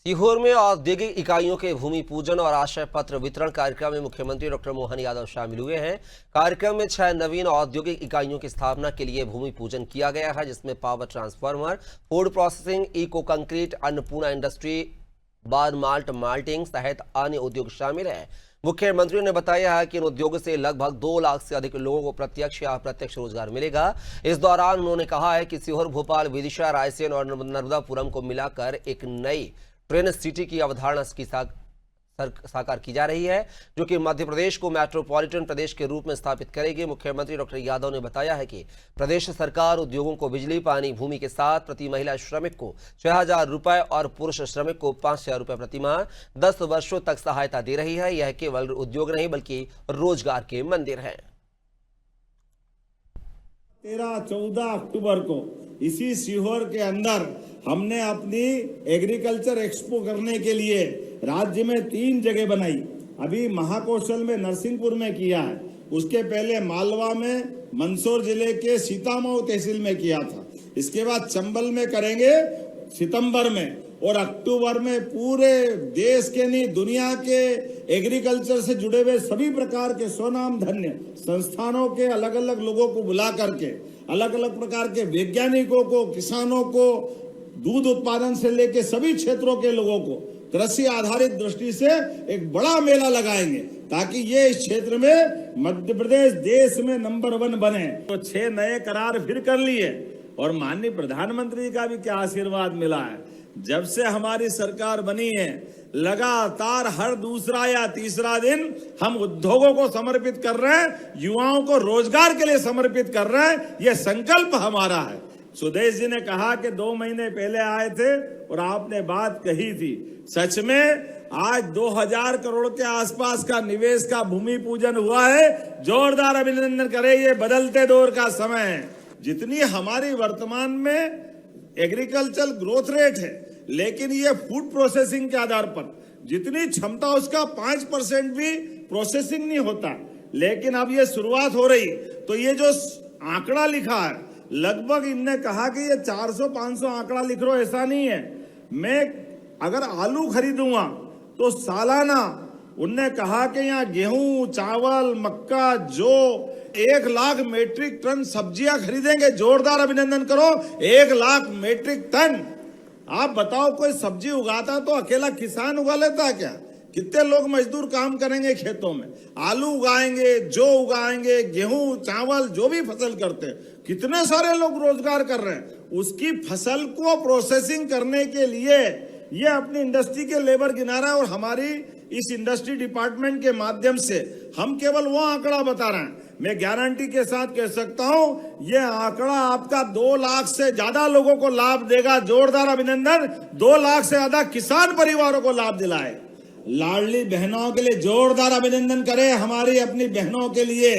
सीहोर में औद्योगिक इकाइयों के भूमि पूजन और आशय पत्र वितरण कार्यक्रम में मुख्यमंत्री डॉक्टर मोहन यादव शामिल हुए हैं। कार्यक्रम में 6 नवीन औद्योगिक इकाइयों की स्थापना के लिए भूमि पूजन किया गया है, जिसमें power transformer, food processing, eco concrete, Annapurna industry, bar malt malting सहित अन्य उद्योग शामिल है। मुख्यमंत्री ने बताया है कि इन उद्योगों से लगभग 2 लाख से अधिक लोगों को प्रत्यक्ष या अप्रत्यक्ष रोजगार मिलेगा। इस दौरान उन्होंने कहा है कि सीहोर, भोपाल, विदिशा, रायसेन और नर्मदापुरम को मिलाकर एक नई ट्रेन सिटी की अवधारणा की साकार की जा रही है, जो कि मध्य प्रदेश को मेट्रोपॉलिटन प्रदेश के रूप में स्थापित करेगी। मुख्यमंत्री डॉक्टर यादव ने बताया है कि प्रदेश सरकार उद्योगों को बिजली, पानी, भूमि के साथ प्रति महिला श्रमिक को 6,000 रुपए और पुरुष श्रमिक को 5,000 रुपए प्रति माह 10 वर्षों तक सहायता दे रही है। यह केवल उद्योग नहीं बल्कि रोजगार के मंदिर है। 13-14 अक्टूबर को इसी सीहोर के अंदर हमने अपनी एग्रीकल्चर एक्सपो करने के लिए राज्य में 3 जगह बनाई। अभी महाकौशल में नरसिंहपुर में किया है, उसके पहले मालवा में, मंदसौर जिले के सीतामऊ तहसील में किया था। इसके बाद चंबल में करेंगे सितंबर में, और अक्टूबर में पूरे देश के नहीं दुनिया के एग्रीकल्चर से जुड़े हुए सभी प्रकार के स्वनाम धन्य संस्थानों के अलग अलग लोगों को बुला करके, अलग अलग प्रकार के वैज्ञानिकों को, किसानों को, दूध उत्पादन से लेके सभी क्षेत्रों के लोगों को कृषि आधारित दृष्टि से एक बड़ा मेला लगाएंगे, ताकि ये इस क्षेत्र में मध्य प्रदेश देश में नंबर 1 बने। तो 6 नए करार फिर कर लिए, और माननीय प्रधानमंत्री का भी क्या आशीर्वाद मिला है। जब से हमारी सरकार बनी है, लगातार हर दूसरा या तीसरा दिन हम उद्योगों को समर्पित कर रहे हैं, युवाओं को रोजगार के लिए समर्पित कर रहे हैं। यह संकल्प हमारा है। सुदेश जी ने कहा कि 2 महीने पहले आए थे और आपने बात कही थी। सच में आज 2000 करोड़ के आसपास का निवेश का भूमि पूजन हुआ है। जोरदार अभिनंदन करें, ये बदलते दौर का समय है। जितनी हमारी वर्तमान में एग्रीकल्चर ग्रोथ रेट है, लेकिन ये फूड प्रोसेसिंग के आधार पर जितनी क्षमता उसका 5% भी प्रोसेसिंग नहीं होता, लेकिन अब ये शुरुआत हो रही। तो ये जो आंकड़ा लिखा है, लगभग इनने कहा कि ये 400-500 आंकड़ा लिख रहे हो, ऐसा नहीं है। मैं अगर आलू खरीदूंगा तो सालाना उनने कहा कि यहाँ गेहूं, चावल, मक्का, जौ 1 लाख मेट्रिक टन सब्जियां खरीदेंगे। जोरदार अभिनंदन करो, 1 लाख मेट्रिक टन। आप बताओ, कोई सब्जी उगाता तो अकेला किसान उगा लेता है क्या? कितने लोग मजदूर काम करेंगे खेतों में? आलू उगाएंगे, जौ उगाएंगे, गेहूं, चावल, जो भी फसल करते हैं, कितने सारे लोग रोजगार कर रहे हैं। उसकी फसल को प्रोसेसिंग करने के लिए ये अपनी इंडस्ट्री के लेबर गिना रहा है, और हमारी इस इंडस्ट्री डिपार्टमेंट के माध्यम से हम केवल वो आंकड़ा बता रहे हैं। मैं गारंटी के साथ कह सकता हूं, ये आंकड़ा आपका 2 लाख से ज्यादा लोगों को लाभ देगा। जोरदार अभिनंदन। 2 लाख से ज्यादा किसान परिवारों को लाभ दिलाए। लाडली बहनों के लिए जोरदार अभिनंदन करें, हमारी अपनी बहनों के लिए।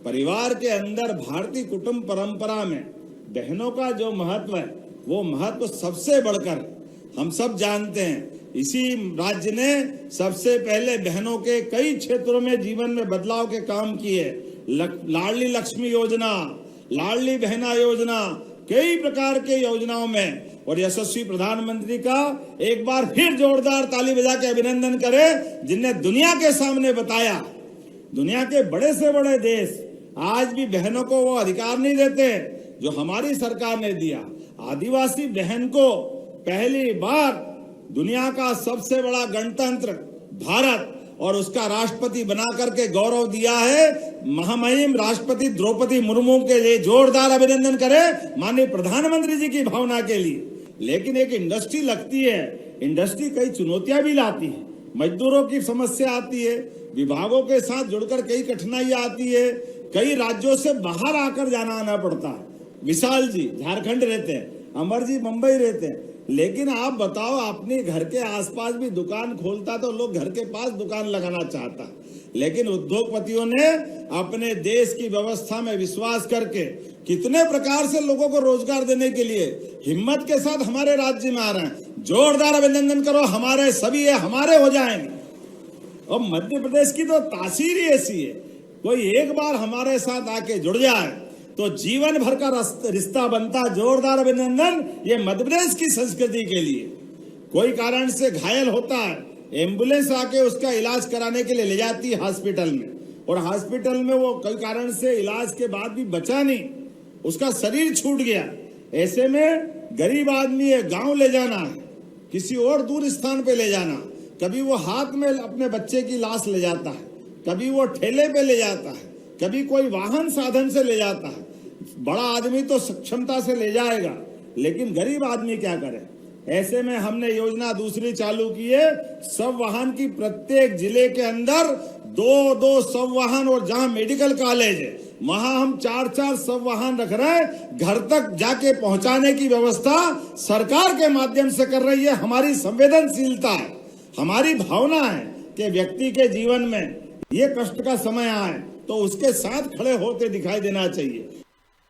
परिवार के अंदर भारतीय कुटुंब परंपरा में बहनों का जो महत्व है, वो महत्व सबसे बढ़कर हम सब जानते हैं। इसी राज्य ने सबसे पहले बहनों के कई क्षेत्रों में जीवन में बदलाव के काम किए। लाडली लक्ष्मी योजना, लाडली बहना योजना, कई प्रकार के योजनाओं में, और यशस्वी प्रधानमंत्री का एक बार फिर जोरदार ताली बजा के अभिनंदन करें, जिनने दुनिया के सामने बताया। दुनिया के बड़े से बड़े देश आज भी बहनों को वो अधिकार नहीं देते जो हमारी सरकार ने दिया। आदिवासी बहन को पहली बार दुनिया का सबसे बड़ा गणतंत्र भारत और उसका राष्ट्रपति बना करके गौरव दिया है महामहिम राष्ट्रपति द्रौपदी मुर्मू के लिए। जोरदार अभिनंदन करें माननीय प्रधानमंत्री जी की भावना के लिए। लेकिन एक इंडस्ट्री लगती है, इंडस्ट्री कई चुनौतियां भी लाती है। मजदूरों की समस्या आती है, विभागों के साथ जुड़कर कई कठिनाइयां आती है, कई राज्यों से बाहर आकर जाना आना पड़ता है। विशाल जी झारखंड रहते हैं, अमर जी मुंबई रहते हैं। लेकिन आप बताओ, अपने घर के आसपास भी दुकान खोलता तो लोग घर के पास दुकान लगाना चाहता, लेकिन उद्योगपतियों ने अपने देश की व्यवस्था में विश्वास करके कितने प्रकार से लोगों को रोजगार देने के लिए हिम्मत के साथ हमारे राज्य में आ रहे हैं। जोरदार अभिनंदन करो, हमारे सभी ये हमारे हो जाएंगे। और मध्य प्रदेश की तो तासीर ही ऐसी है, कोई एक बार हमारे साथ आके जुड़ जाए तो जीवन भर का रिश्ता बनता। जोरदार अभिनंदन ये मध्य प्रदेश की संस्कृति के लिए। कोई कारण से घायल होता है, एम्बुलेंस आके उसका इलाज कराने के लिए ले जाती है हॉस्पिटल में, और हॉस्पिटल में वो कोई कारण से इलाज के बाद भी बचा नहीं, उसका शरीर छूट गया। ऐसे में गरीब आदमी है, गांव ले जाना है, किसी और दूर स्थान पे ले जाना, कभी वो हाथ में अपने बच्चे की लाश ले जाता है, कभी वो ठेले पे ले जाता है, कभी कोई वाहन साधन से ले जाता है। बड़ा आदमी तो सक्षमता से ले जाएगा, लेकिन गरीब आदमी क्या करे। ऐसे में हमने योजना दूसरी चालू की है, सब वाहन की प्रत्येक जिले के अंदर 2-2 सब वाहन, और जहां मेडिकल कॉलेज है वहां हम 4-4 सब वाहन रख रहे हैं। घर तक जाके पहुंचाने की व्यवस्था सरकार के माध्यम से कर रही है। हमारी संवेदनशीलता है, हमारी भावना है कि व्यक्ति के जीवन में ये कष्ट का समय आए तो उसके साथ खड़े होकर दिखाई देना चाहिए।